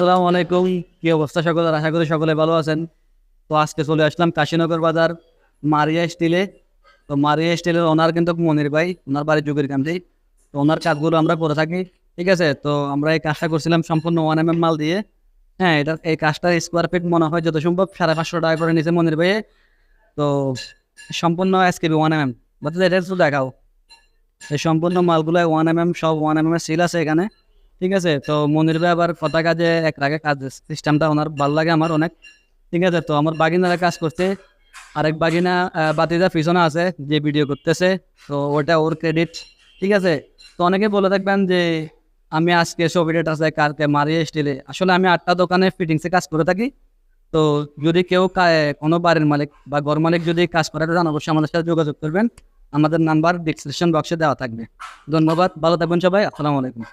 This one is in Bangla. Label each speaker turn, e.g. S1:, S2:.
S1: আসসালামু আলাইকুম। কি অবস্থা সকলের? আশা করি সকলে ভালো আছেন। তো আজকে চলে আসলাম কাশীনগর বাজার মারিয়া স্টিলে। তো মারিয়া স্টিলের ওনার কিন্তু মনির ভাই, ওনার বাড়ির যুগের কান্দি। তো ওনার কাজগুলো আমরা করে থাকি। ঠিক আছে, তো আমরা এই কাজটা করছিলাম সম্পূর্ণ 1 mm মাল দিয়ে। হ্যাঁ, এই কাজটার স্কোয়ার ফিট মনে হয় যত সম্ভব 550 টাকা করে নিচে মনির ভাইয়ে। তো সম্পূর্ণ এসকেবি 1 mm, বাচ্চাদের এটা একটু দেখাও। এই সম্পূর্ণ মালগুলো 1 mm, সব 1 mm এর সিল আছে এখানে। ঠিক আছে, তো মনির ভাই আবার কথা কাজে এক রাগে কাজ সিস্টেমটা ওনার ভালো লাগে আমার অনেক। ঠিক আছে, তো আমার বাগিনারা কাজ করতে, আরেক বাগিনা বাতিদা পিছনে আছে যে ভিডিও করতেছে, তো ওটা ওর ক্রেডিট। ঠিক আছে, তো অনেকে বলে থাকবেন যে আমি আজকে ছবিটা আছে কালকে মারিয়ে স্টিলে। আসলে আমি 8টা দোকানে ফিটিংসে কাজ করে থাকি। তো যদি কেউ কোনো বাড়ির মালিক বা ঘর মালিক যদি কাজ করাতে চান, অবশ্যই আমাদের সাথে যোগাযোগ করবেন। আমাদের নাম্বার ডিসক্রিপশন বক্সে দেওয়া থাকবে। ধন্যবাদ, ভালো থাকবেন সবাই। আসসালামু আলাইকুম।